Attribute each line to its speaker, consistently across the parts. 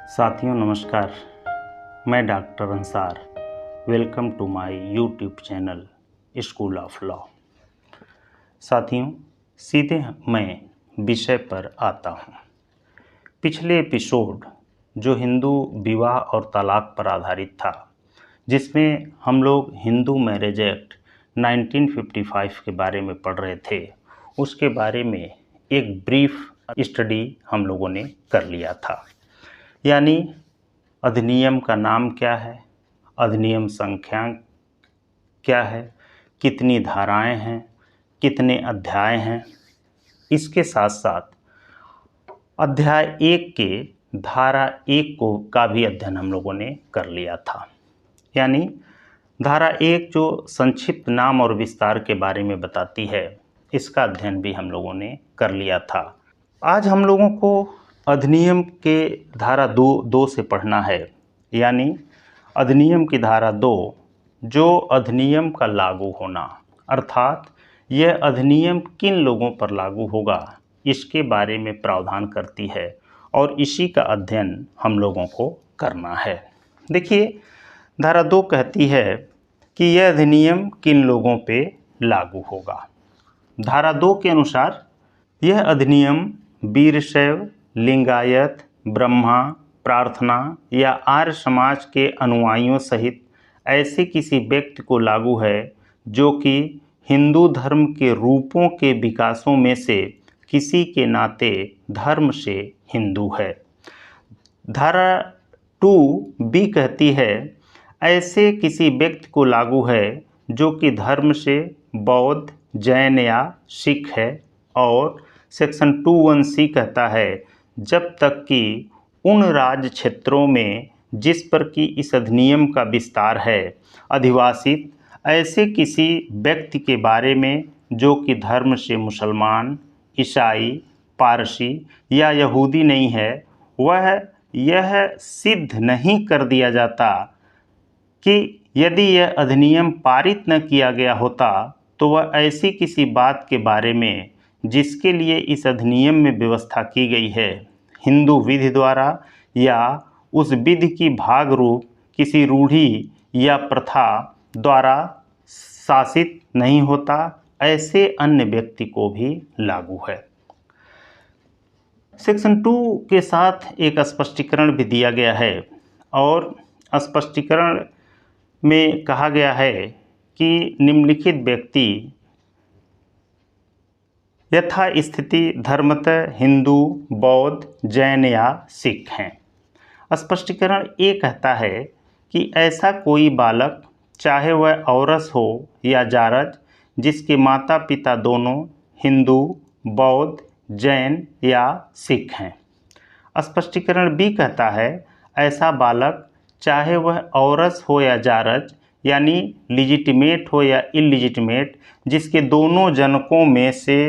Speaker 1: साथियों नमस्कार, मैं doctor Ansar. Welcome to my YouTube channel school of law. साथियों, सीधे मैं विषय पर आता हूँ। पिछले एपिसोड जो हिंदू विवाह और तलाक पर आधारित था, जिसमें हम लोग हिंदू मैरिज एक्ट 1955 के बारे में पढ़ रहे थे, उसके बारे में एक ब्रीफ स्टडी हम लोगों ने कर लिया था। यानी अधिनियम का नाम क्या है, अधिनियम संख्या क्या है, कितनी धाराएं हैं, कितने अध्याय हैं। इसके साथ साथ अध्याय 1 के धारा 1 का भी अध्ययन हम लोगों ने कर लिया था। यानी धारा 1 जो संक्षिप्त नाम और विस्तार के बारे में बताती है, इसका अध्ययन भी हम लोगों ने कर लिया था। आज हम लोगों को अधिनियम के धारा 2 से पढ़ना है। यानी अधिनियम की धारा 2 जो अधिनियम का लागू होना, अर्थात यह अधिनियम किन लोगों पर लागू होगा, इसके बारे में प्रावधान करती है और इसी का अध्ययन हम लोगों को करना है। देखिए, धारा 2 कहती है कि यह अधिनियम किन लोगों पे लागू होगा। धारा 2 के अनुसार यह अधिनियम वीरशैव, लिंगायत, ब्रह्मा, प्रार्थना या आर्य समाज के अनुयायियों सहित ऐसे किसी व्यक्ति को लागू है जो कि हिंदू धर्म के रूपों के विकासों में से किसी के नाते धर्म से हिंदू है। धारा 2B कहती है ऐसे किसी व्यक्ति को लागू है जो कि धर्म से बौद्ध, जैन या सिख है। और सेक्शन 21C कहता है जब तक कि उन राज्य क्षेत्रों में जिस पर कि इस अधिनियम का विस्तार है अधिवासित ऐसे किसी व्यक्ति के बारे में जो कि धर्म से मुसलमान, ईसाई, पारसी या यहूदी नहीं है, वह यह सिद्ध नहीं कर दिया जाता कि यदि यह अधिनियम पारित न किया गया होता तो वह ऐसी किसी बात के बारे में जिसके लिए इस अधिनियम में व्यवस्था की गई है हिंदू विधि द्वारा या उस विधि की भाग रूप किसी रूढ़ि या प्रथा द्वारा शासित नहीं होता, ऐसे अन्य व्यक्ति को भी लागू है। सेक्शन 2 के साथ एक स्पष्टीकरण भी दिया गया है और स्पष्टीकरण में कहा गया है कि निम्नलिखित व्यक्ति यथा स्थिति धर्मतः हिंदू, बौद्ध, जैन या सिख हैं। स्पष्टीकरण ये कहता है कि ऐसा कोई बालक, चाहे वह औरस हो या जारज, जिसके माता पिता दोनों हिंदू, बौद्ध, जैन या सिख हैं। स्पष्टीकरण B कहता है ऐसा बालक, चाहे वह औरस हो या जारज, यानी लिजिटिमेट हो या इलिजिटिमेट, जिसके दोनों जनकों में से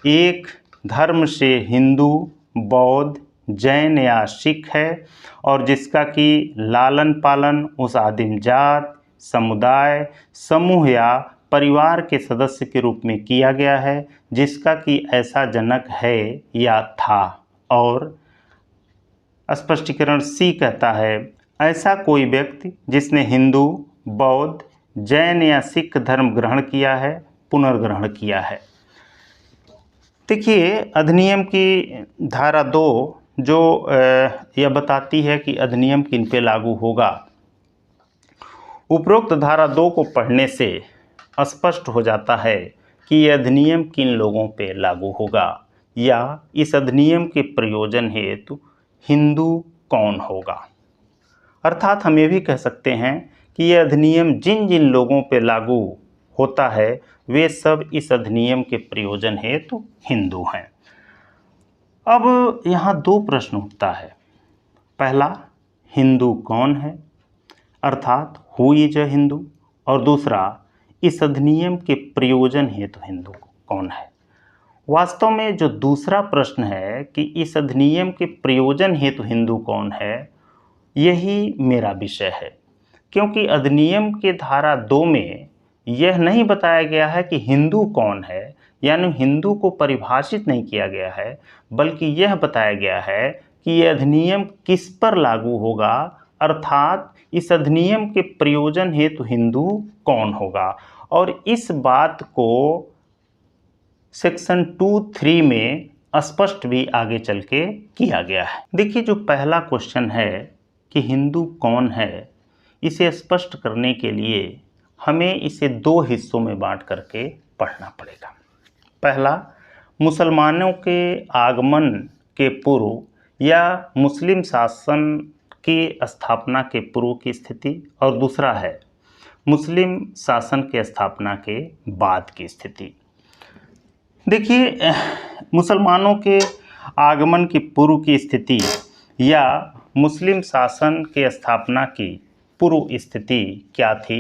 Speaker 1: एक धर्म से हिंदू, बौद्ध, जैन या सिख है और जिसका कि लालन पालन उस आदिम जात, समुदाय, समूह या परिवार के सदस्य के रूप में किया गया है जिसका कि ऐसा जनक है या था। और स्पष्टीकरण C कहता है ऐसा कोई व्यक्ति जिसने हिंदू, बौद्ध, जैन या सिख धर्म ग्रहण किया है, पुनर्ग्रहण किया है। देखिए, अधिनियम की धारा 2 जो यह बताती है कि अधिनियम किन पे लागू होगा। उपरोक्त धारा 2 को पढ़ने से स्पष्ट हो जाता है कि यह अधिनियम किन लोगों पे लागू होगा या इस अधिनियम के प्रयोजन हेतु हिंदू कौन होगा। अर्थात हम ये भी कह सकते हैं कि यह अधिनियम जिन जिन लोगों पे लागू होता है वे सब इस अधिनियम के प्रयोजन हेतु हिंदू हैं। अब यहाँ 2 प्रश्न उठता है। पहला, हिंदू कौन है, अर्थात हु इज अ हिंदू, और दूसरा, इस अधिनियम के प्रयोजन हेतु हिंदू कौन है। वास्तव में जो दूसरा प्रश्न है कि इस अधिनियम के प्रयोजन हेतु हिंदू कौन है, यही मेरा विषय है, क्योंकि अधिनियम के धारा 2 में यह नहीं बताया गया है कि हिंदू कौन है, यानी हिंदू को परिभाषित नहीं किया गया है, बल्कि यह बताया गया है कि यह अधिनियम किस पर लागू होगा, अर्थात इस अधिनियम के प्रयोजन हेतु हिंदू कौन होगा। और इस बात को सेक्शन 2(3) में स्पष्ट भी आगे चल के किया गया है। देखिए, जो पहला क्वेश्चन है कि हिंदू कौन है, इसे स्पष्ट करने के लिए हमें इसे दो हिस्सों में बांट करके पढ़ना पड़ेगा। पहला, मुसलमानों के आगमन के पूर्व या मुस्लिम शासन की स्थापना के पूर्व की स्थिति, और दूसरा है मुस्लिम शासन के स्थापना के बाद की स्थिति। देखिए, मुसलमानों के आगमन की पूर्व की स्थिति या मुस्लिम शासन के स्थापना की पूर्व स्थिति क्या थी।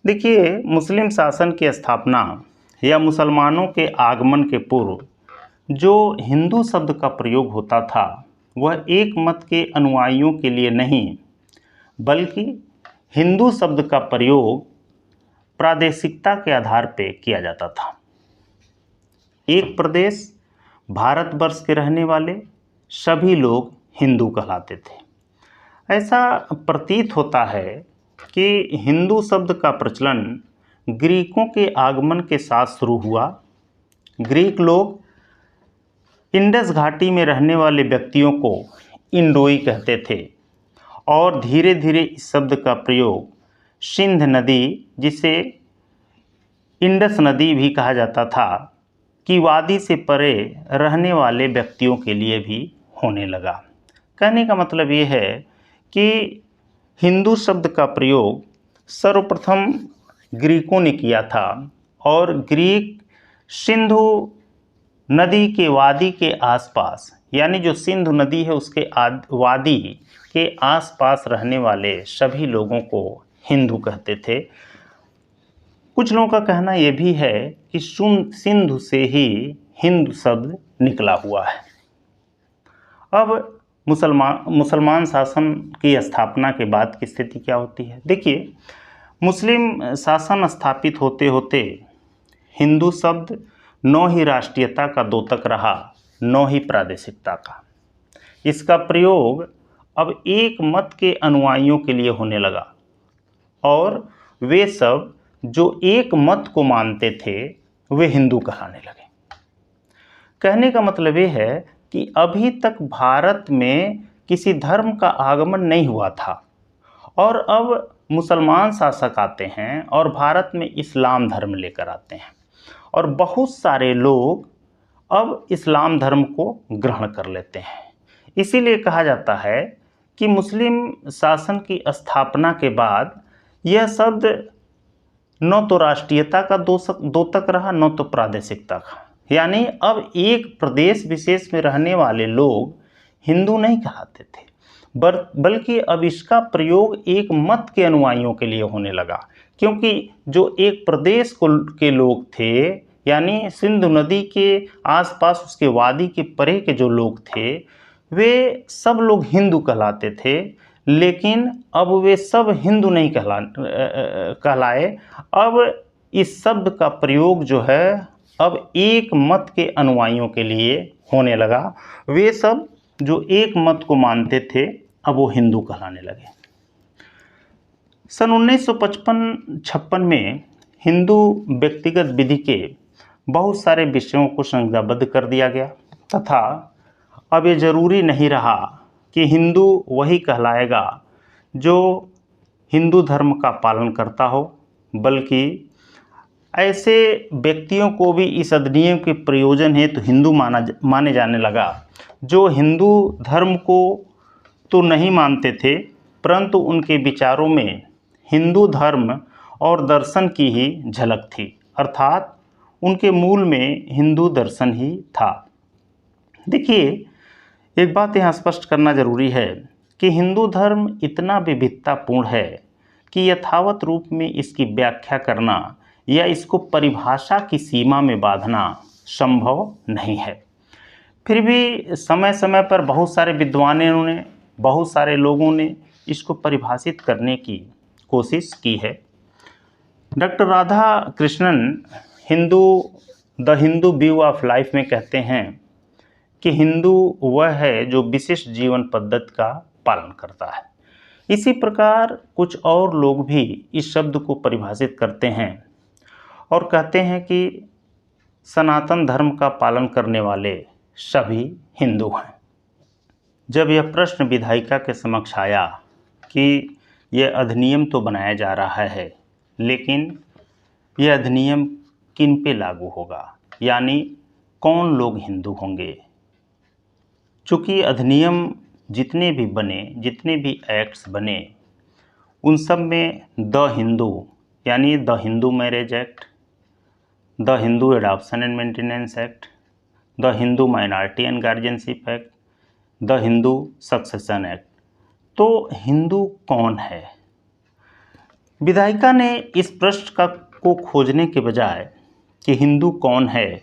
Speaker 1: देखिए, मुस्लिम शासन की स्थापना या मुसलमानों के आगमन के पूर्व जो हिंदू शब्द का प्रयोग होता था वह एक मत के अनुयायियों के लिए नहीं, बल्कि हिंदू शब्द का प्रयोग प्रादेशिकता के आधार पर किया जाता था। एक प्रदेश, भारतवर्ष के रहने वाले सभी लोग हिंदू कहलाते थे। ऐसा प्रतीत होता है कि हिंदू शब्द का प्रचलन ग्रीकों के आगमन के साथ शुरू हुआ। ग्रीक लोग इंडस घाटी में रहने वाले व्यक्तियों को इंडोई कहते थे और धीरे धीरे इस शब्द का प्रयोग सिंध नदी, जिसे इंडस नदी भी कहा जाता था, की वादी से परे रहने वाले व्यक्तियों के लिए भी होने लगा। कहने का मतलब ये है कि हिंदू शब्द का प्रयोग सर्वप्रथम ग्रीकों ने किया था और ग्रीक सिंधु नदी के वादी के आसपास, यानी जो सिंधु नदी है उसके वादी के आसपास रहने वाले सभी लोगों को हिंदू कहते थे। कुछ लोगों का कहना यह भी है कि सिंधु से ही हिंदू शब्द निकला हुआ है। अब मुसलमान शासन की स्थापना के बाद की स्थिति क्या होती है। देखिए, मुस्लिम शासन स्थापित होते होते हिंदू शब्द न ही राष्ट्रीयता का द्योतक रहा, न ही प्रादेशिकता का। इसका प्रयोग अब एक मत के अनुयायियों के लिए होने लगा और वे सब जो एक मत को मानते थे वे हिंदू कहलाने लगे। कहने का मतलब ये है कि अभी तक भारत में किसी धर्म का आगमन नहीं हुआ था और अब मुसलमान शासक आते हैं और भारत में इस्लाम धर्म लेकर आते हैं और बहुत सारे लोग अब इस्लाम धर्म को ग्रहण कर लेते हैं। इसीलिए कहा जाता है कि मुस्लिम शासन की स्थापना के बाद यह शब्द न तो राष्ट्रीयता का द्योतक रहा, न तो प्रादेशिकता का। यानी अब एक प्रदेश विशेष में रहने वाले लोग हिंदू नहीं कहलाते थे, बल्कि अब इसका प्रयोग एक मत के अनुयायियों के लिए होने लगा, क्योंकि जो एक प्रदेश के लोग थे, यानी सिंधु नदी के आसपास उसके वादी के परे के जो लोग थे, वे सब लोग हिंदू कहलाते थे। लेकिन अब वे सब हिंदू नहीं कहलाए। अब इस शब्द का प्रयोग जो है अब एक मत के अनुयायियों के लिए होने लगा। वे सब जो एक मत को मानते थे अब वो हिंदू कहलाने लगे। सन 1955-56 में हिंदू व्यक्तिगत विधि के बहुत सारे विषयों को संहिताबद्ध कर दिया गया तथा अब ये जरूरी नहीं रहा कि हिंदू वही कहलाएगा जो हिंदू धर्म का पालन करता हो, बल्कि ऐसे व्यक्तियों को भी इस अधिनियम के प्रयोजन हेतु हिंदू माने जाने लगा जो हिंदू धर्म को तो नहीं मानते थे, परंतु उनके विचारों में हिंदू धर्म और दर्शन की ही झलक थी, अर्थात उनके मूल में हिंदू दर्शन ही था। देखिए, एक बात यहाँ स्पष्ट करना जरूरी है कि हिंदू धर्म इतना विविधतापूर्ण है कि यथावत रूप में इसकी व्याख्या करना या इसको परिभाषा की सीमा में बांधना संभव नहीं है। फिर भी समय समय पर बहुत सारे विद्वानों ने, बहुत सारे लोगों ने इसको परिभाषित करने की कोशिश की है। Doctor Radha Krishnan the Hindu view of life में कहते हैं कि हिंदू वह है जो विशिष्ट जीवन पद्धति का पालन करता है। इसी प्रकार कुछ और लोग भी इस शब्द को परिभाषित करते हैं और कहते हैं कि सनातन धर्म का पालन करने वाले सभी हिंदू हैं। जब यह प्रश्न विधायिका के समक्ष आया कि यह अधिनियम तो बनाया जा रहा है, लेकिन यह अधिनियम किन पे लागू होगा, यानी कौन लोग हिंदू होंगे। चूँकि अधिनियम जितने भी बने, जितने भी एक्ट्स बने, उन सब में द हिंदू यानी the Hindu marriage act, the Hindu adoption and maintenance act, the Hindu minority and guardianship act, the Hindu succession act. तो हिंदू कौन है? विधायिका ने इस प्रश्न को खोजने के बजाय कि हिंदू कौन है,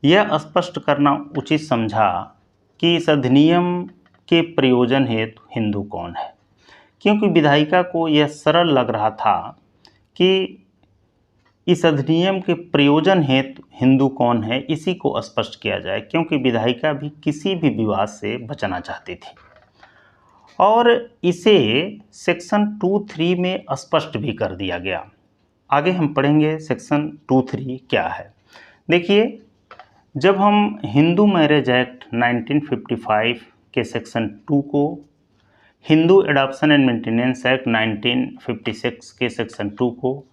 Speaker 1: यह स्पष्ट करना उचित समझा कि इस अधिनियम के प्रयोजन हेतु हिंदू कौन है, क्योंकि विधायिका को यह सरल लग रहा था कि इस अधिनियम के प्रयोजन हेतु हिंदू कौन है इसी को स्पष्ट किया जाए, क्योंकि विधायिका भी किसी भी विवाद से बचना चाहती थी और इसे सेक्शन 2(3) में स्पष्ट भी कर दिया गया। आगे हम पढ़ेंगे सेक्शन 2(3) क्या है। देखिए, जब हम हिंदू मैरिज एक्ट 1955 के सेक्शन 2 को, Hindu adoption and maintenance act 1956 के सेक्शन 2 को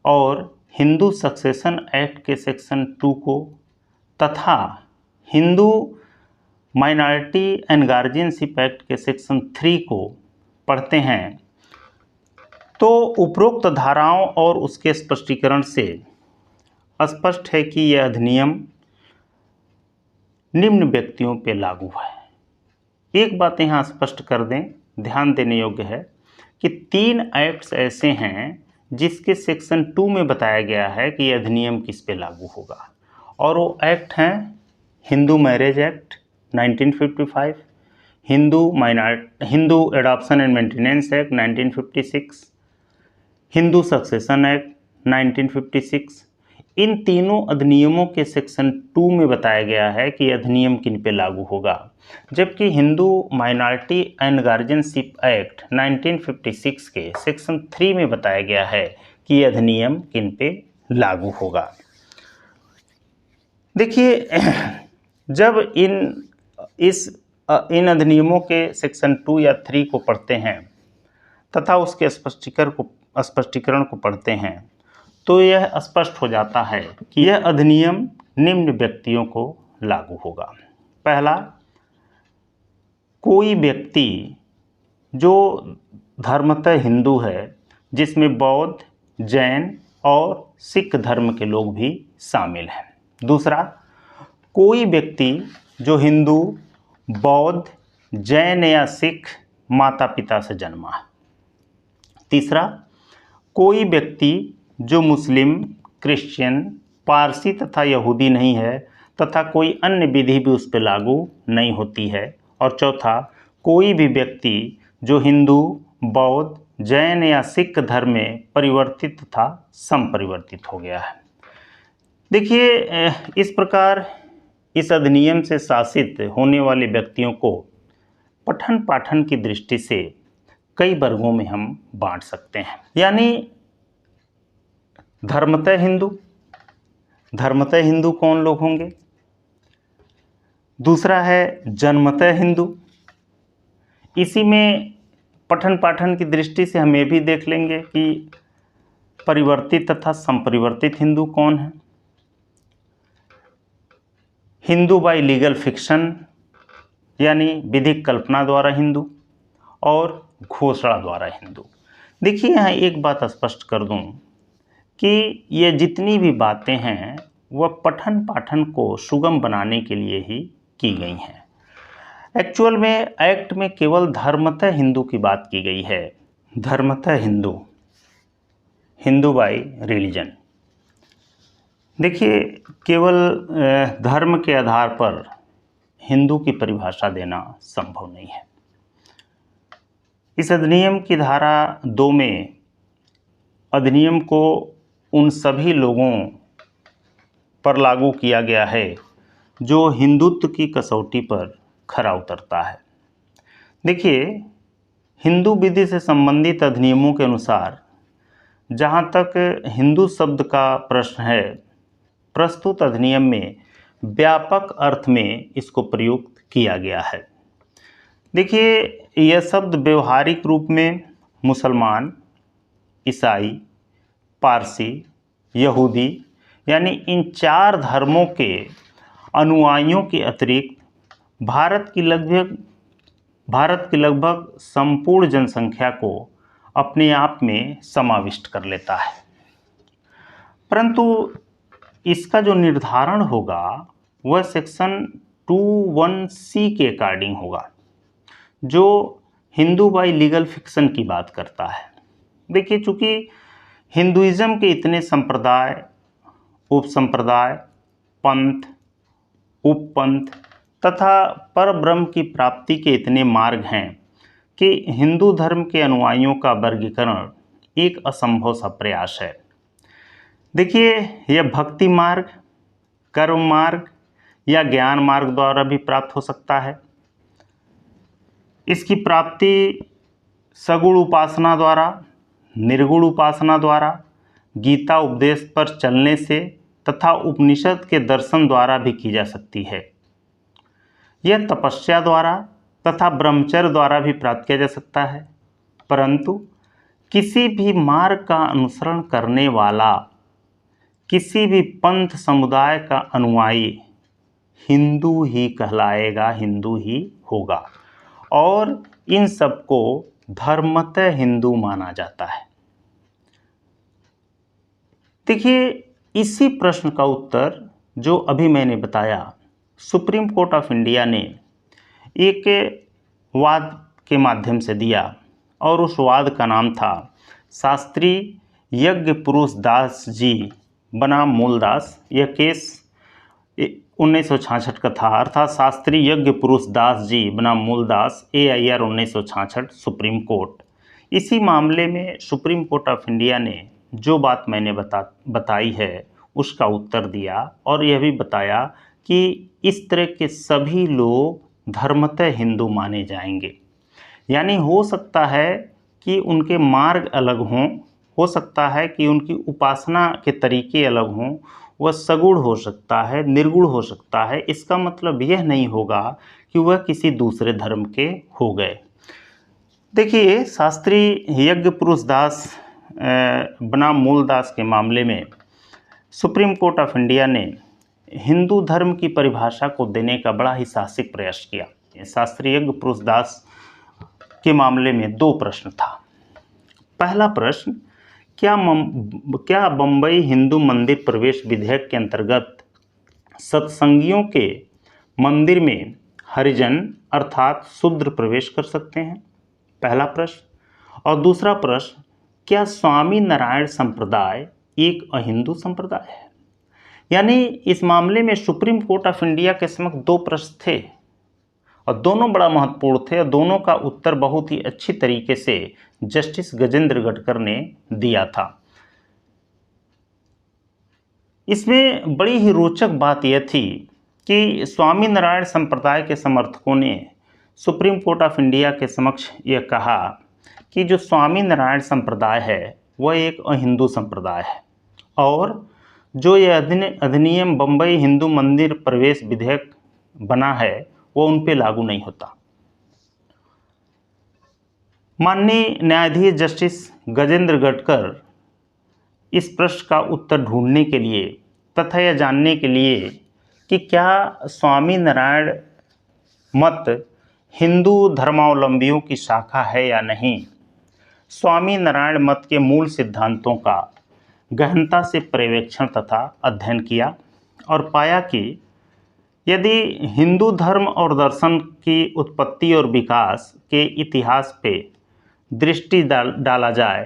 Speaker 1: और हिंदू सक्सेशन एक्ट के सेक्शन 2 को तथा Hindu minority and guardianship act के सेक्शन 3 को पढ़ते हैं, तो उपरोक्त धाराओं और उसके स्पष्टीकरण से स्पष्ट है कि यह अधिनियम निम्न व्यक्तियों पर लागू है। एक बात यहाँ स्पष्ट कर दें, ध्यान देने योग्य है कि 3 एक्ट्स ऐसे हैं जिसके सेक्शन 2 में बताया गया है कि यह अधिनियम किस पे लागू होगा, और वो एक्ट हैं Hindu marriage act 1955, Hindu adoption and maintenance act 1956, Hindu succession act 1956। इन तीनों अधिनियमों के सेक्शन 2 में बताया गया है कि अधिनियम किन पे लागू होगा, जबकि Hindu minority and guardianship act 1956 के सेक्शन 3 में बताया गया है कि अधिनियम किन पे लागू होगा। देखिए, जब इन अधिनियमों के सेक्शन 2 या 3 को पढ़ते हैं तथा उसके स्पष्टीकरण को पढ़ते हैं, तो यह स्पष्ट हो जाता है कि यह अधिनियम निम्न व्यक्तियों को लागू होगा। पहला, कोई व्यक्ति जो धर्मतः हिंदू है, जिसमें बौद्ध, जैन और सिख धर्म के लोग भी शामिल हैं। दूसरा, कोई व्यक्ति जो हिंदू, बौद्ध, जैन या सिख माता पिता से जन्मा है। तीसरा, कोई व्यक्ति जो मुस्लिम, क्रिश्चियन, पारसी तथा यहूदी नहीं है तथा कोई अन्य विधि भी उस पर लागू नहीं होती है। और चौथा, कोई भी व्यक्ति जो हिंदू, बौद्ध, जैन या सिख धर्म में परिवर्तित तथा संपरिवर्तित हो गया है। देखिए, इस प्रकार इस अधिनियम से शासित होने वाले व्यक्तियों को पठन पाठन की दृष्टि से कई वर्गों में हम बांट सकते हैं। यानी धर्मतः हिंदू कौन लोग होंगे? दूसरा है जन्मतः हिंदू। इसी में पठन पाठन की दृष्टि से हम ये भी देख लेंगे कि परिवर्तित तथा संपरिवर्तित हिंदू कौन है। हिंदू बाय लीगल फिक्शन यानी विधिक कल्पना द्वारा हिंदू, और घोषणा द्वारा हिंदू। देखिए, यहाँ एक बात स्पष्ट कर दूं कि ये जितनी भी बातें हैं वह पठन पाठन को सुगम बनाने के लिए ही की गई हैं। एक्चुअल में एक्ट में केवल धर्मतः हिंदू की बात की गई है। धर्मतः हिंदू बाय रिलीजन। देखिए, केवल धर्म के आधार पर हिंदू की परिभाषा देना संभव नहीं है। इस अधिनियम की धारा 2 में अधिनियम को उन सभी लोगों पर लागू किया गया है जो हिंदुत्व की कसौटी पर खरा उतरता है। देखिए, हिंदू विधि से संबंधित अधिनियमों के अनुसार जहाँ तक हिंदू शब्द का प्रश्न है, प्रस्तुत अधिनियम में व्यापक अर्थ में इसको प्रयुक्त किया गया है। देखिए, यह शब्द व्यवहारिक रूप में मुसलमान, ईसाई, पारसी, यहूदी यानी इन 4 धर्मों के अनुयायियों के अतिरिक्त भारत की लगभग संपूर्ण जनसंख्या को अपने आप में समाविष्ट कर लेता है। परंतु इसका जो निर्धारण होगा वह सेक्शन 21C के अकॉर्डिंग होगा, जो हिंदू बाय लीगल फिक्शन की बात करता है। देखिए, चूंकि हिंदुइज्म के इतने संप्रदाय, उपसंप्रदाय, पंथ, उपपंथ तथा परब्रह्म की प्राप्ति के इतने मार्ग हैं कि हिंदू धर्म के अनुयायियों का वर्गीकरण एक असंभव सा प्रयास है। देखिए, यह भक्ति मार्ग, कर्म मार्ग या ज्ञान मार्ग द्वारा भी प्राप्त हो सकता है। इसकी प्राप्ति सगुण उपासना द्वारा, निर्गुण उपासना द्वारा, गीता उपदेश पर चलने से तथा उपनिषद के दर्शन द्वारा भी की जा सकती है। यह तपस्या द्वारा तथा ब्रह्मचर्य द्वारा भी प्राप्त किया जा सकता है। परंतु किसी भी मार्ग का अनुसरण करने वाला, किसी भी पंथ समुदाय का अनुयायी हिंदू ही कहलाएगा, हिंदू ही होगा और इन सबको धर्मतः हिंदू माना जाता है। देखिए, इसी प्रश्न का उत्तर जो अभी मैंने बताया, सुप्रीम कोर्ट ऑफ इंडिया ने एक वाद के माध्यम से दिया और उस वाद का नाम था शास्त्री यज्ञ पुरुष दास जी बनाम मूलदास। यह केस 1966 का था, अर्थात शास्त्री यज्ञ पुरुष दास जी बनाम मूलदास, AIR 1966 सुप्रीम कोर्ट। इसी मामले में सुप्रीम कोर्ट ऑफ इंडिया ने जो बात मैंने बताई है उसका उत्तर दिया और यह भी बताया कि इस तरह के सभी लोग धर्मतः हिंदू माने जाएंगे। यानी हो सकता है कि उनके मार्ग अलग हों, हो सकता है कि उनकी उपासना के तरीके अलग हों, वह सगुण हो सकता है, निर्गुण हो सकता है। इसका मतलब यह नहीं होगा कि वह किसी दूसरे धर्म के हो गए। देखिए, शास्त्री यज्ञ पुरुष दास बनाम मूलदास के मामले में सुप्रीम कोर्ट ऑफ इंडिया ने हिंदू धर्म की परिभाषा को देने का बड़ा ही साहसिक प्रयास किया। शास्त्री यज्ञ पुरुष दास के मामले में 2 प्रश्न था। पहला प्रश्न, क्या बम्बई हिंदू मंदिर प्रवेश विधेयक के अंतर्गत सत्संगियों के मंदिर में हरिजन अर्थात शूद्र प्रवेश कर सकते हैं? पहला प्रश्न। और दूसरा प्रश्न, क्या स्वामी नारायण संप्रदाय एक अहिंदू संप्रदाय है? यानी इस मामले में सुप्रीम कोर्ट ऑफ इंडिया के समक्ष 2 प्रश्न थे और दोनों बड़ा महत्वपूर्ण थे और दोनों का उत्तर बहुत ही अच्छी तरीके से जस्टिस गजेंद्र गटकर ने दिया था। इसमें बड़ी ही रोचक बात यह थी कि स्वामी नारायण संप्रदाय के समर्थकों ने सुप्रीम कोर्ट ऑफ इंडिया के समक्ष यह कहा कि जो स्वामी नारायण संप्रदाय है वह एक अहिंदू संप्रदाय है और जो यह अधिनियम बम्बई हिंदू मंदिर प्रवेश विधेयक बना है वो उन पे लागू नहीं होता। माननीय न्यायाधीश जस्टिस गजेंद्र गटकर इस प्रश्न का उत्तर ढूंढने के लिए तथा यह जानने के लिए कि क्या स्वामी नारायण मत हिंदू धर्मावलंबियों की शाखा है या नहीं, स्वामी नारायण मत के मूल सिद्धांतों का गहनता से पर्यवेक्षण तथा अध्ययन किया और पाया कि यदि हिंदू धर्म और दर्शन की उत्पत्ति और विकास के इतिहास पे दृष्टि डाला जाए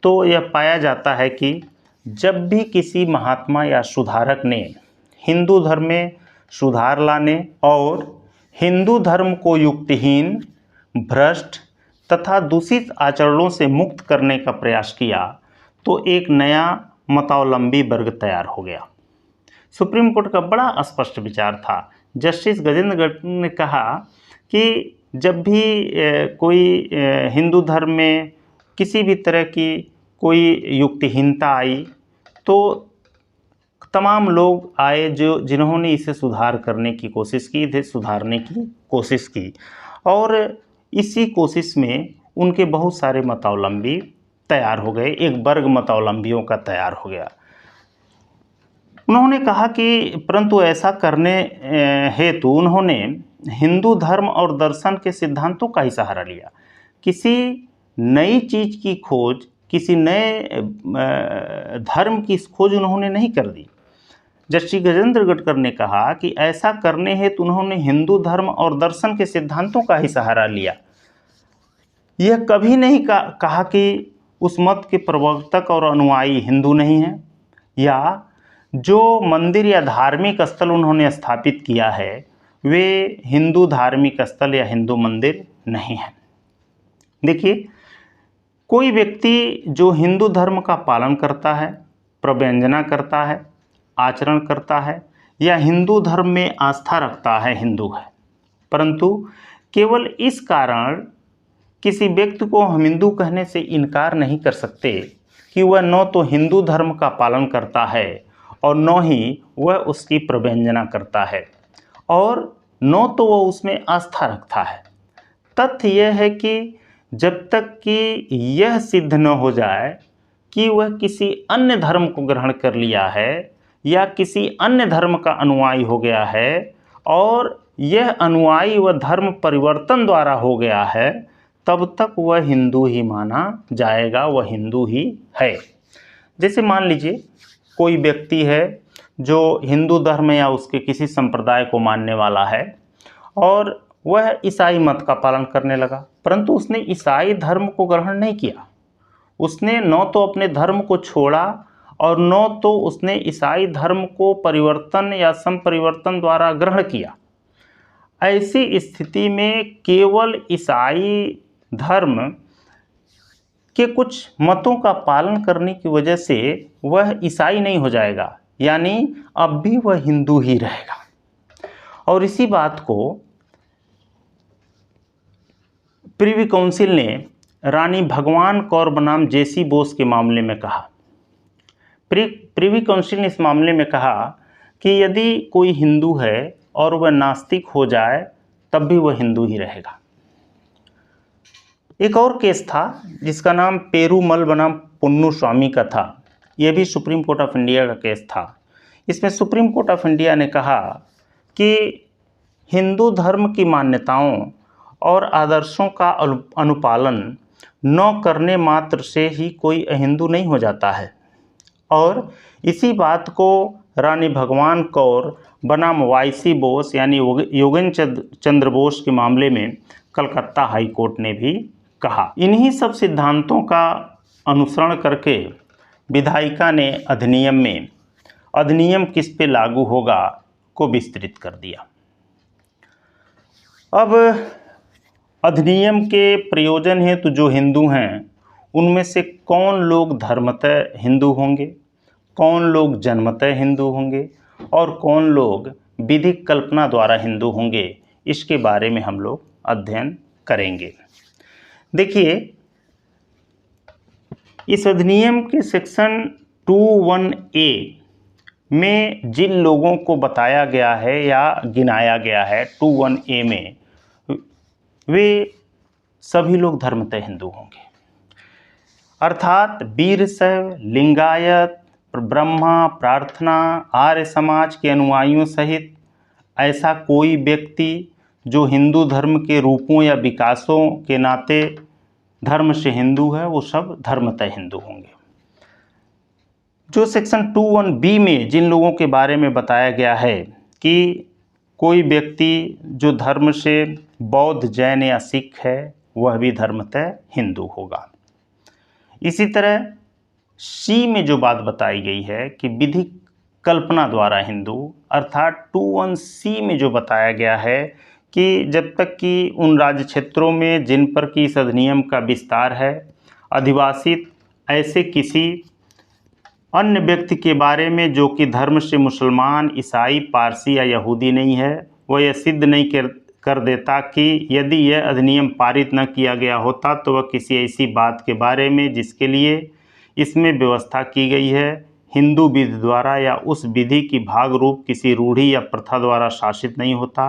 Speaker 1: तो यह पाया जाता है कि जब भी किसी महात्मा या सुधारक ने हिंदू धर्म में सुधार लाने और हिंदू धर्म को युक्तिहीन, भ्रष्ट तथा दूषित आचरणों से मुक्त करने का प्रयास किया तो एक नया मतावलंबी वर्ग तैयार हो गया। सुप्रीम कोर्ट का बड़ा स्पष्ट विचार था। जस्टिस गजेंद्र गढ़ ने कहा कि जब भी कोई हिंदू धर्म में किसी भी तरह की कोई युक्तिहीनता आई तो तमाम लोग आए जिन्होंने इसे सुधार करने की कोशिश की, इसे सुधारने की कोशिश की, और इसी कोशिश में उनके बहुत सारे मतावलंबी तैयार हो गए, एक वर्ग मतावलंबियों का तैयार हो गया। उन्होंने कहा कि परंतु ऐसा करने हेतु उन्होंने हिंदू धर्म और दर्शन के सिद्धांतों का ही सहारा लिया। किसी नई चीज की खोज, किसी नए धर्म की खोज उन्होंने नहीं कर दी। जस्टिस गजेंद्र गढ़कर ने कहा कि ऐसा करने हेतु उन्होंने हिंदू धर्म और दर्शन के सिद्धांतों का ही सहारा लिया। यह कभी नहीं कहा कि उस मत के प्रवर्तक और अनुयायी हिंदू नहीं हैं, या जो मंदिर या धार्मिक स्थल उन्होंने स्थापित किया है वे हिंदू धार्मिक स्थल या हिंदू मंदिर नहीं है। देखिए, कोई व्यक्ति जो हिंदू धर्म का पालन करता है, प्रव्यंजना करता है, आचरण करता है या हिंदू धर्म में आस्था रखता है, हिंदू है, परंतु केवल इस कारण किसी व्यक्ति को हम हिंदू कहने से इनकार नहीं कर सकते कि वह न तो हिंदू धर्म का पालन करता है और न ही वह उसकी प्रव्यंजना करता है और न तो वह उसमें आस्था रखता है। तथ्य यह है कि जब तक कि यह सिद्ध न हो जाए कि वह किसी अन्य धर्म को ग्रहण कर लिया है या किसी अन्य धर्म का अनुयायी हो गया है और यह अनुयायी व धर्म परिवर्तन द्वारा हो गया है, तब तक वह हिंदू ही माना जाएगा, वह हिंदू ही है। जैसे मान लीजिए कोई व्यक्ति है जो हिंदू धर्म या उसके किसी संप्रदाय को मानने वाला है और वह ईसाई मत का पालन करने लगा, परंतु उसने ईसाई धर्म को ग्रहण नहीं किया। उसने न तो अपने धर्म को छोड़ा और न तो उसने ईसाई धर्म को परिवर्तन या संपरिवर्तन द्वारा ग्रहण किया। ऐसी स्थिति में केवल ईसाई धर्म के कुछ मतों का पालन करने की वजह से वह ईसाई नहीं हो जाएगा, यानी अब भी वह हिंदू ही रहेगा। और इसी बात को प्रिवी काउंसिल ने रानी भगवान कौर बनाम जेसी बोस के मामले में कहा। प्रिवी काउंसिल ने इस मामले में कहा कि यदि कोई हिंदू है और वह नास्तिक हो जाए तब भी वह हिंदू ही रहेगा। एक और केस था जिसका नाम पेरूमल बनाम पुन्नुस्वामी का था। यह भी सुप्रीम कोर्ट ऑफ इंडिया का केस था। इसमें सुप्रीम कोर्ट ऑफ इंडिया ने कहा कि हिंदू धर्म की मान्यताओं और आदर्शों का अनुपालन न करने मात्र से ही कोई अहिंदू नहीं हो जाता है, और इसी बात को रानी भगवान कौर बनाम वाईसी बोस यानी योगेंद्र चंद्र बोस के मामले में कलकत्ता हाई कोर्ट ने भी कहा। इन्हीं सब सिद्धांतों का अनुसरण करके विधायिका ने अधिनियम किस पे लागू होगा को विस्तृत कर दिया। अब अधिनियम के प्रयोजन हेतु जो हिंदू हैं उनमें से कौन लोग धर्मतः हिंदू होंगे, कौन लोग जन्मतः हिंदू होंगे और कौन लोग विधिक कल्पना द्वारा हिंदू होंगे, इसके बारे में हम लोग अध्ययन करेंगे। देखिए, इस अधिनियम के सेक्शन 21A में जिन लोगों को बताया गया है या गिनाया गया है 21A में, वे सभी लोग धर्मतः हिंदू होंगे, अर्थात वीरशैव, लिंगायत, ब्रह्मा, प्रार्थना, आर्य समाज के अनुयायियों सहित ऐसा कोई व्यक्ति जो हिंदू धर्म के रूपों या विकासों के नाते धर्म से हिंदू है, वो सब धर्मतः हिंदू होंगे। जो सेक्शन 21B में जिन लोगों के बारे में बताया गया है कि कोई व्यक्ति जो धर्म से बौद्ध, जैन या सिख है, वह भी धर्मतः हिंदू होगा। इसी तरह C में जो बात बताई गई है कि विधिक कल्पना द्वारा हिंदू, अर्थात 21C में जो बताया गया है कि जब तक कि उन राज्य क्षेत्रों में जिन पर कि इस अधिनियम का विस्तार है, अधिवासित ऐसे किसी अन्य व्यक्ति के बारे में जो कि धर्म से मुसलमान, ईसाई, पारसी या यहूदी नहीं है, वह यह सिद्ध नहीं कर देता कि यदि यह अधिनियम पारित न किया गया होता तो वह किसी ऐसी बात के बारे में जिसके लिए इसमें व्यवस्था की गई है हिंदू विधि द्वारा या उस विधि की भाग रूप किसी रूढ़ी या प्रथा द्वारा शासित नहीं होता।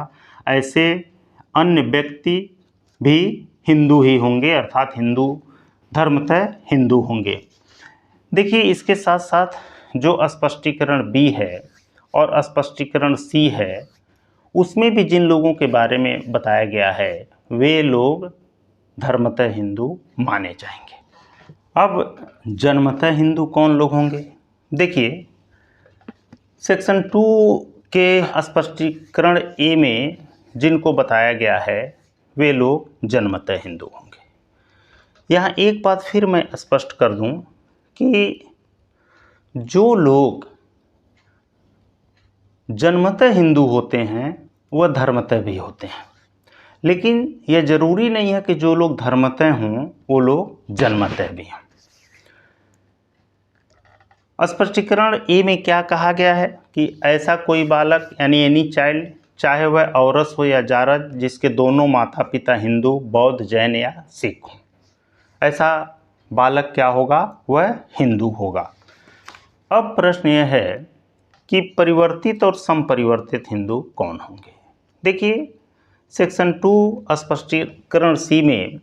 Speaker 1: ऐसे अन्य व्यक्ति भी हिंदू ही होंगे, अर्थात हिंदू धर्मतः हिंदू होंगे। देखिए, इसके साथ साथ जो स्पष्टीकरण बी है और स्पष्टीकरण सी है, उसमें भी जिन लोगों के बारे में बताया गया है वे लोग धर्मतः हिंदू माने जाएंगे। अब जन्मतः हिंदू कौन लोग होंगे? देखिए, सेक्शन 2 के स्पष्टीकरण ए में जिनको बताया गया है वे लोग जन्मतः हिंदू होंगे। यहाँ एक बात फिर मैं स्पष्ट कर दूं कि जो लोग जन्मतः हिंदू होते हैं वह धर्मतः भी होते हैं, लेकिन यह जरूरी नहीं है कि जो लोग धर्मतः हों वो लोग जन्मतः भी हों। स्पष्टीकरण ए में क्या कहा गया है कि ऐसा कोई बालक यानी एनी चाइल्ड, चाहे वह औरस हो या जारज, जिसके दोनों माता पिता हिंदू, बौद्ध, जैन या सिख हों, ऐसा बालक क्या होगा? वह हिंदू होगा। अब प्रश्न यह है कि परिवर्तित और समपरिवर्तित हिंदू कौन होंगे? देखिए, सेक्शन 2 स्पष्टीकरण सी में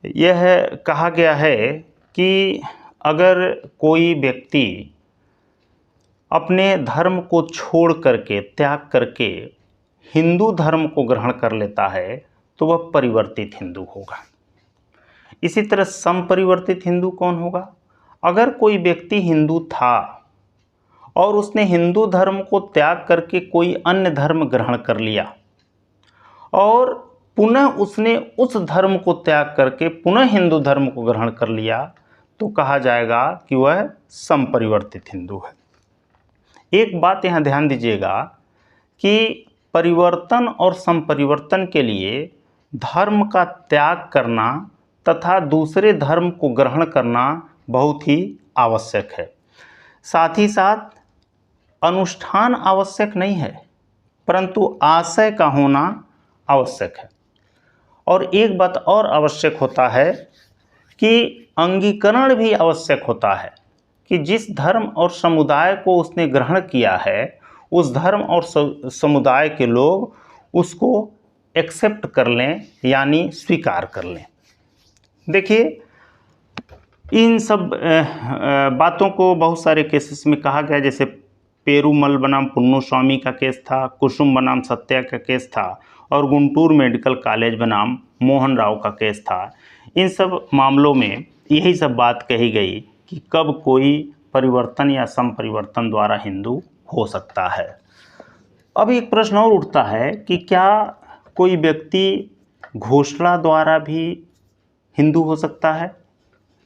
Speaker 1: यह कहा गया है कि अगर कोई व्यक्ति अपने धर्म को छोड़ करके, त्याग करके हिंदू धर्म को ग्रहण कर लेता है तो वह परिवर्तित हिंदू होगा। इसी तरह समपरिवर्तित हिंदू कौन होगा? अगर कोई व्यक्ति हिंदू था और उसने हिंदू धर्म को त्याग करके कोई अन्य धर्म ग्रहण कर लिया और पुनः उसने उस धर्म को त्याग करके पुनः हिंदू धर्म को ग्रहण कर लिया तो कहा जाएगा कि वह समपरिवर्तित हिंदू है। एक बात यहाँ ध्यान दीजिएगा कि परिवर्तन और समपरिवर्तन के लिए धर्म का त्याग करना तथा दूसरे धर्म को ग्रहण करना बहुत ही आवश्यक है। साथ ही साथ अनुष्ठान आवश्यक नहीं है, परंतु आशय का होना आवश्यक है। और एक बात और आवश्यक होता है कि अंगीकरण भी आवश्यक होता है कि जिस धर्म और समुदाय को उसने ग्रहण किया है उस धर्म और समुदाय के लोग उसको एक्सेप्ट कर लें, यानी स्वीकार कर लें। देखिए, इन सब बातों को बहुत सारे केसेस में कहा गया, जैसे पेरूमल बनाम पुन्नुस्वामी का केस था, कुसुम बनाम सत्या का केस था और गुंटूर मेडिकल कॉलेज बनाम मोहन राव का केस था। इन सब मामलों में यही सब बात कही गई कि कब कोई परिवर्तन या समपरिवर्तन द्वारा हिंदू हो सकता है। अब एक प्रश्न और उठता है कि क्या कोई व्यक्ति घोषणा द्वारा भी हिंदू हो सकता है,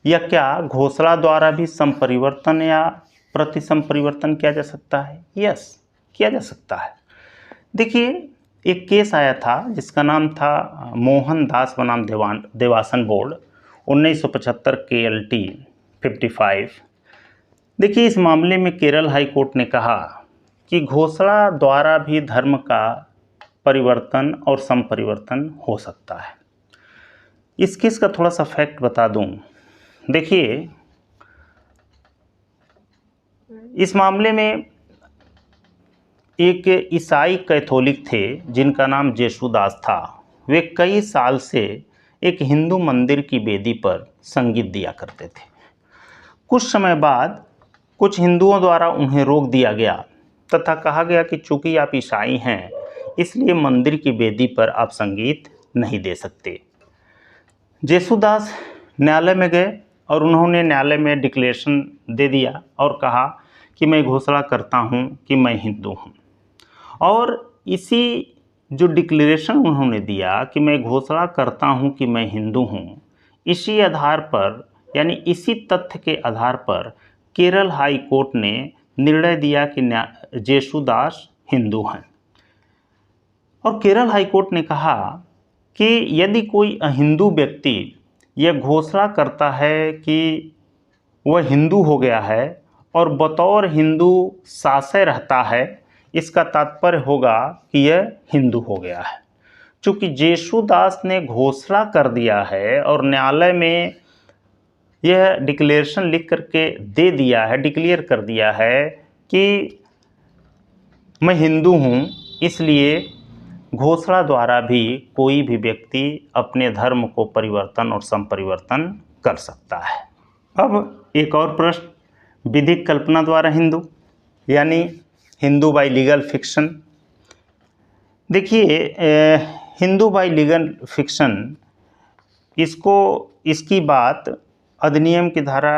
Speaker 1: या क्या घोषणा द्वारा भी समपरिवर्तन या प्रतिसमपरिवर्तन किया जा सकता है? यस, किया जा सकता है। देखिए, एक केस आया था जिसका नाम था मोहन दास बनाम देवासन बोर्ड 1975 KLT 55। देखिए, इस मामले में केरल हाई कोर्ट ने कहा कि घोषणा द्वारा भी धर्म का परिवर्तन और समपरिवर्तन हो सकता है। इस केस का थोड़ा सा फैक्ट बता दूं। देखिए, इस मामले में एक ईसाई कैथोलिक थे जिनका नाम जेशुदास था। वे कई साल से एक हिंदू मंदिर की वेदी पर संगीत दिया करते थे। कुछ समय बाद कुछ हिंदुओं द्वारा उन्हें रोक दिया गया तथा कहा गया कि चूंकि आप ईसाई हैं इसलिए मंदिर की वेदी पर आप संगीत नहीं दे सकते। जेशुदास न्यायालय में गए और उन्होंने न्यायालय में डिक्लेरेशन दे दिया और कहा कि मैं घोषणा करता हूं कि मैं हिंदू हूं। और इसी जो डिक्लेरेशन उन्होंने दिया कि मैं घोषणा करता हूं कि मैं हिंदू हूं, इसी आधार पर यानी इसी तथ्य के आधार पर केरल हाई कोर्ट ने निर्णय दिया कि जेशुदास हिंदू हैं। और केरल हाई कोर्ट ने कहा कि यदि कोई अहिंदू व्यक्ति यह घोषणा करता है कि वह हिंदू हो गया है और बतौर हिंदू शासय रहता है, इसका तात्पर्य होगा कि यह हिंदू हो गया है। चूँकि जेशुदास ने घोषणा कर दिया है और न्यायालय में यह डिक्लेरेशन लिख करके दे दिया है, डिक्लेयर कर दिया है कि मैं हिंदू हूँ, इसलिए घोषणा द्वारा भी कोई भी व्यक्ति अपने धर्म को परिवर्तन और संपरिवर्तन कर सकता है। अब एक और प्रश्न, विधिक कल्पना द्वारा हिंदू यानी हिंदू बाय लीगल फिक्शन। देखिए, हिंदू बाय लीगल फिक्शन, इसकी बात अधिनियम की धारा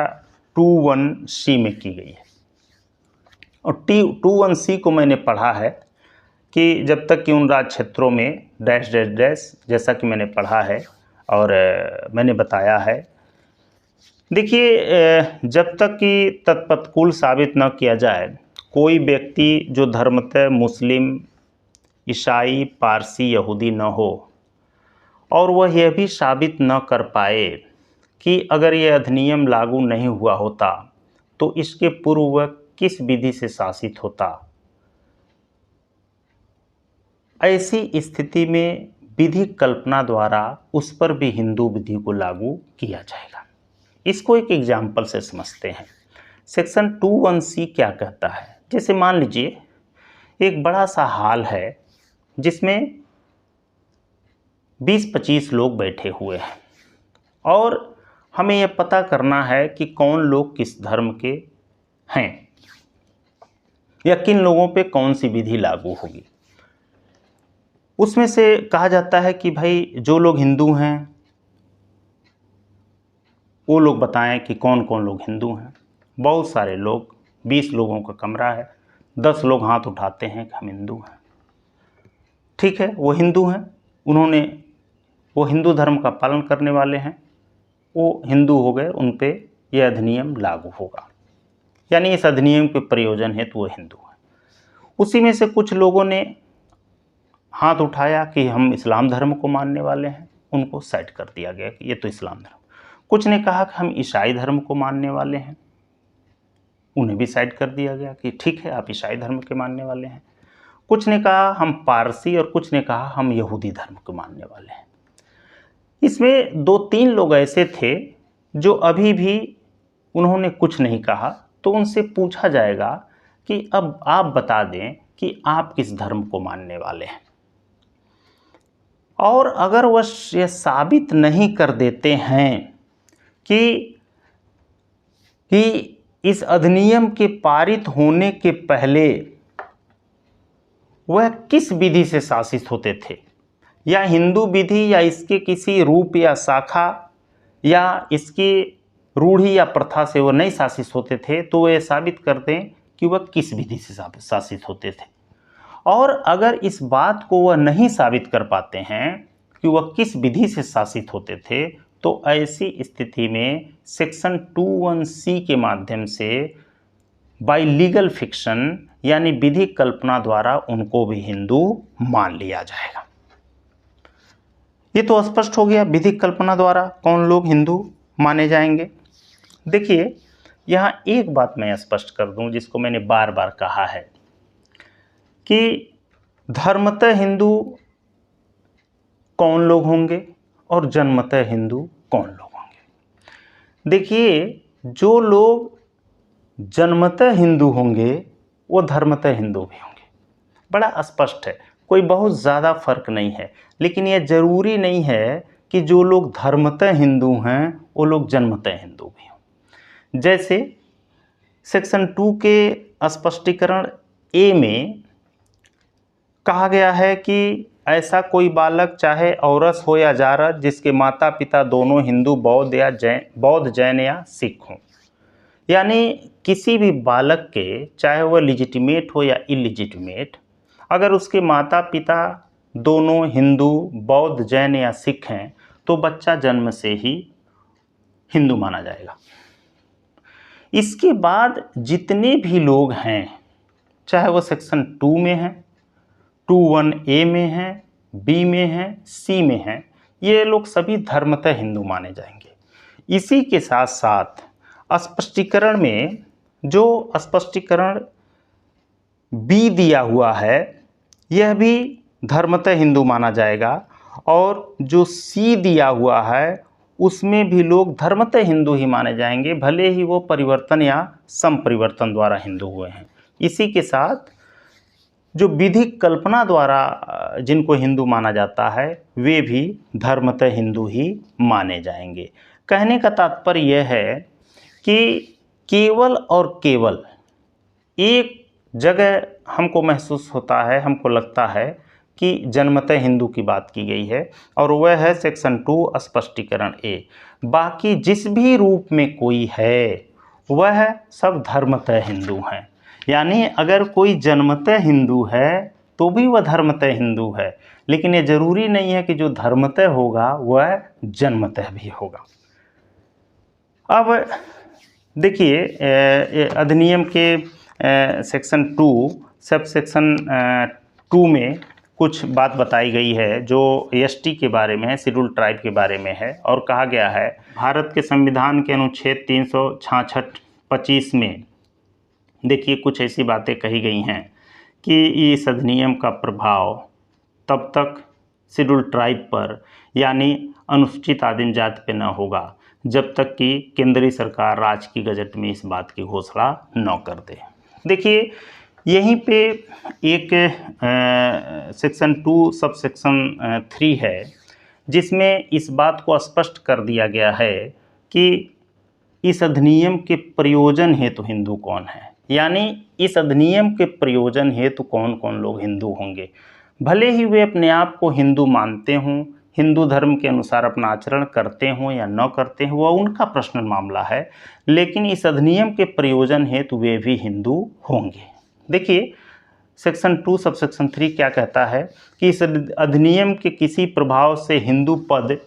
Speaker 1: 21C में की गई है। और 21C को मैंने पढ़ा है कि जब तक कि उन राज्य क्षेत्रों में डैश डैश डैश, जैसा कि मैंने पढ़ा है और मैंने बताया है। देखिए, जब तक कि तत्पतकुल साबित न किया जाए, कोई व्यक्ति जो धर्मतः मुस्लिम, ईसाई, पारसी, यहूदी न हो और वह यह भी साबित न कर पाए कि अगर यह अधिनियम लागू नहीं हुआ होता तो इसके पूर्व वह किस विधि से शासित होता, ऐसी स्थिति में विधिक कल्पना द्वारा उस पर भी हिंदू विधि को लागू किया जाएगा। इसको एक एग्जाम्पल से समझते हैं। सेक्शन 21C क्या कहता है? जैसे मान लीजिए एक बड़ा सा हॉल है जिसमें 20-25 लोग बैठे हुए हैं और हमें यह पता करना है कि कौन लोग किस धर्म के हैं या किन लोगों पे कौन सी विधि लागू होगी। उसमें से कहा जाता है कि भाई जो लोग हिंदू हैं वो लोग बताएं कि कौन कौन लोग हिंदू हैं। बहुत सारे लोग, 20 लोगों का कमरा है, 10 लोग हाथ उठाते हैं कि हम हिंदू हैं। ठीक है, वो हिंदू हैं, वो हिंदू धर्म का पालन करने वाले हैं, वो हिंदू हो गए, उन पे यह अधिनियम लागू होगा, यानी इस अधिनियम के प्रयोजन हेतु वो हिंदू हैं। उसी में से कुछ लोगों ने हाथ उठाया कि हम इस्लाम धर्म को मानने वाले हैं, उनको साइड कर दिया गया कि ये तो इस्लाम धर्म। कुछ ने कहा कि हम ईसाई धर्म को मानने वाले हैं, उन्हें भी साइड कर दिया गया कि ठीक है, आप ईसाई धर्म के मानने वाले हैं। कुछ ने कहा हम पारसी और कुछ ने कहा हम यहूदी धर्म को मानने वाले हैं। इसमें 2-3 लोग ऐसे थे जो अभी भी उन्होंने कुछ नहीं कहा, तो उनसे पूछा जाएगा कि अब आप बता दें कि आप किस धर्म को मानने वाले हैं। और अगर वह यह साबित नहीं कर देते हैं कि इस अधिनियम के पारित होने के पहले वह किस विधि से शासित होते थे, या हिंदू विधि या इसके किसी रूप या शाखा या इसकी रूढ़ी या प्रथा से वह नहीं शासित होते थे, तो वह साबित कर दें कि वह किस विधि से शासित होते थे। और अगर इस बात को वह नहीं साबित कर पाते हैं कि वह किस विधि से शासित होते थे, तो ऐसी स्थिति में सेक्शन 21C के माध्यम से बाय लीगल फिक्शन यानी विधिक कल्पना द्वारा उनको भी हिंदू मान लिया जाएगा। ये तो स्पष्ट हो गया विधिक कल्पना द्वारा कौन लोग हिंदू माने जाएंगे। देखिए, यहाँ एक बात मैं स्पष्ट कर दूं जिसको मैंने बार बार कहा है कि धर्मतः हिंदू कौन लोग होंगे और जन्मतः हिंदू कौन लोग होंगे। देखिए, जो लोग जन्मतः हिंदू होंगे वो धर्मतः हिंदू भी होंगे। बड़ा स्पष्ट है, कोई बहुत ज़्यादा फर्क नहीं है। लेकिन यह जरूरी नहीं है कि जो लोग धर्मतः हिंदू हैं वो लोग जन्मतः हिंदू भी हों। जैसे सेक्शन 2 के स्पष्टीकरण A में कहा गया है कि ऐसा कोई बालक चाहे औरस हो या जारज जिसके माता पिता दोनों हिंदू, बौद्ध, जैन या सिख हों, यानी किसी भी बालक के, चाहे वह लिजिटिमेट हो या इलिजिटिमेट, अगर उसके माता पिता दोनों हिंदू, बौद्ध, जैन या सिख हैं तो बच्चा जन्म से ही हिंदू माना जाएगा। इसके बाद जितने भी लोग हैं, चाहे वो सेक्शन 2 में हैं, 21A में हैं, B में हैं, C में हैं, ये लोग सभी धर्मतः हिंदू माने जाएंगे। इसी के साथ साथ स्पष्टीकरण में जो स्पष्टीकरण बी दिया हुआ है यह भी धर्मतः हिंदू माना जाएगा, और जो सी दिया हुआ है उसमें भी लोग धर्मतः हिंदू ही माने जाएंगे, भले ही वो परिवर्तन या संपरिवर्तन द्वारा हिंदू हुए हैं। इसी के साथ जो विधिक कल्पना द्वारा जिनको हिंदू माना जाता है वे भी धर्मतः हिंदू ही माने जाएंगे। कहने का तात्पर्य यह है कि केवल और केवल एक जगह हमको महसूस होता है, हमको लगता है कि जन्मतः हिंदू की बात की गई है, और वह है सेक्शन 2 स्पष्टीकरण ए। बाकी जिस भी रूप में कोई है वह सब धर्मतः हिंदू हैं। यानी अगर कोई जन्मतः हिंदू है तो भी वह धर्मतः हिंदू है, लेकिन ये जरूरी नहीं है कि जो धर्मतः होगा वह जन्मतः भी होगा। अब देखिए अधिनियम के सेक्शन 2 सब सेक्शन 2 में कुछ बात बताई गई है जो एसटी के बारे में है, शेड्यूल ट्राइब के बारे में है, और कहा गया है भारत के संविधान के अनुच्छेद 366-25 में देखिए कुछ ऐसी बातें कही गई हैं कि इस अधिनियम का प्रभाव तब तक शेड्यूल ट्राइब पर यानी अनुसूचित आदिम जाति पे न होगा जब तक कि केंद्रीय सरकार राज्य की गजट में इस बात की घोषणा न कर दे। देखिए यहीं पे एक सेक्शन 2 सब सेक्शन 3 है जिसमें इस बात को स्पष्ट कर दिया गया है कि इस अधिनियम के प्रयोजन हेतु हिंदू कौन है, यानी इस अधिनियम के प्रयोजन हेतु कौन कौन लोग हिंदू होंगे। भले ही वे अपने आप को हिंदू मानते हों, हिंदू धर्म के अनुसार अपना आचरण करते हों या न करते हों, वह उनका पर्सनल मामला है, लेकिन इस अधिनियम के प्रयोजन हेतु वे भी हिंदू होंगे। देखिए सेक्शन 2 सब सेक्शन 3 क्या कहता है कि इस अधिनियम के किसी प्रभाव से हिंदू पद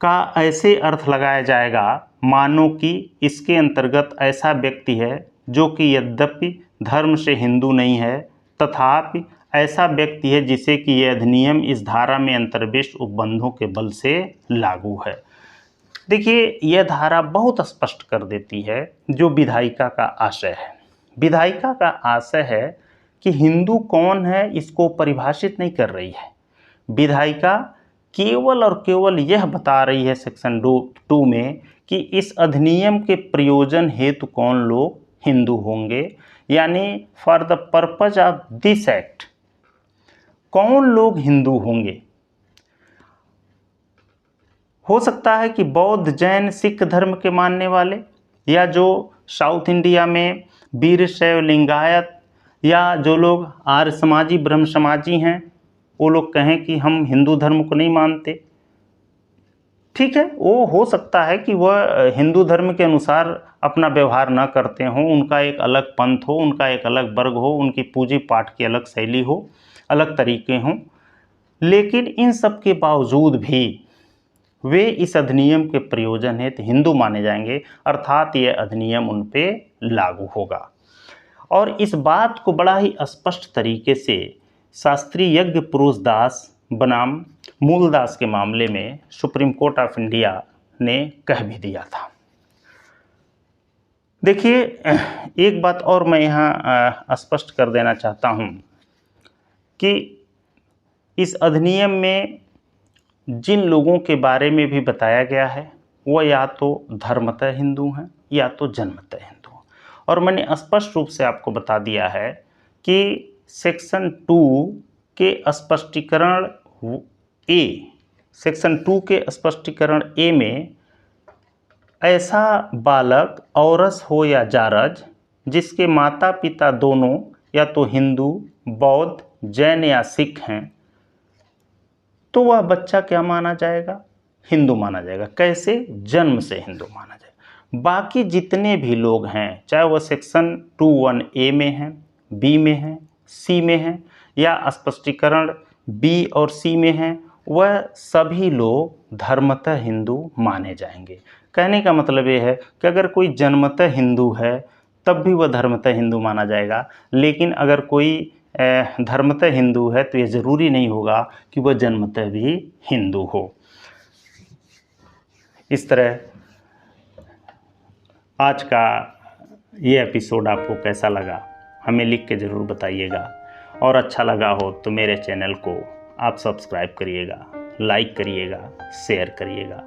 Speaker 1: का ऐसे अर्थ लगाया जाएगा मानो कि इसके अंतर्गत ऐसा व्यक्ति है जो कि यद्यपि धर्म से हिंदू नहीं है तथापि ऐसा व्यक्ति है जिसे कि यह अधिनियम इस धारा में अंतर्विष्ट उपबंधों के बल से लागू है। देखिए यह धारा बहुत स्पष्ट कर देती है जो विधायिका का आशय है। विधायिका का आशय है कि हिंदू कौन है इसको परिभाषित नहीं कर रही है। विधायिका केवल और केवल यह बता रही है सेक्शन 2 में कि इस अधिनियम के प्रयोजन हेतु कौन लोग हिंदू होंगे, यानी for the purpose of this act कौन लोग हिंदू होंगे। हो सकता है कि बौद्ध, जैन, सिख धर्म के मानने वाले, या जो साउथ इंडिया में वीर शैव लिंगायत, या जो लोग आर्य समाजी ब्रह्म समाजी हैं वो लोग कहें कि हम हिंदू धर्म को नहीं मानते। ठीक है, वो हो सकता है कि वह हिंदू धर्म के अनुसार अपना व्यवहार न करते हों, उनका एक अलग पंथ हो, उनका एक अलग वर्ग हो, उनकी पूजी पाठ की अलग शैली हो, अलग तरीके हों, लेकिन इन सब के बावजूद भी वे इस अधिनियम के प्रयोजन हेतु हिंदू माने जाएंगे, अर्थात यह अधिनियम उन पे लागू होगा। और इस बात को बड़ा ही स्पष्ट तरीके से शास्त्री यज्ञ पुरुष दास बनाम मूलदास के मामले में सुप्रीम कोर्ट ऑफ इंडिया ने कह भी दिया था। देखिए एक बात और मैं यहाँ स्पष्ट कर देना चाहता हूँ कि इस अधिनियम में जिन लोगों के बारे में भी बताया गया है वह या तो धर्मतः हिंदू हैं या तो जन्मतः हिंदू हैं। और मैंने स्पष्ट रूप से आपको बता दिया है कि सेक्शन 2 के स्पष्टीकरण ए, सेक्शन 2 के स्पष्टीकरण ए में ऐसा बालक औरस हो या जारज जिसके माता पिता दोनों या तो हिंदू, बौद्ध, जैन या सिख हैं, तो वह बच्चा क्या माना जाएगा? हिंदू माना जाएगा। कैसे? जन्म से हिंदू माना जाएगा। बाकी जितने भी लोग हैं, चाहे वह सेक्शन 21A में हैं, बी में हैं, सी में हैं, या स्पष्टीकरण बी और सी में हैं, वह सभी लोग धर्मतः हिंदू माने जाएंगे। कहने का मतलब ये है कि अगर कोई जन्मतः हिंदू है तब भी वह धर्मतः हिंदू माना जाएगा, लेकिन अगर कोई धर्मतः हिंदू है तो ये ज़रूरी नहीं होगा कि वह जन्मतः भी हिंदू हो। इस तरह आज का ये एपिसोड आपको कैसा लगा हमें लिख के ज़रूर बताइएगा, और अच्छा लगा हो तो मेरे चैनल को आप सब्सक्राइब करिएगा, लाइक करिएगा, शेयर करिएगा।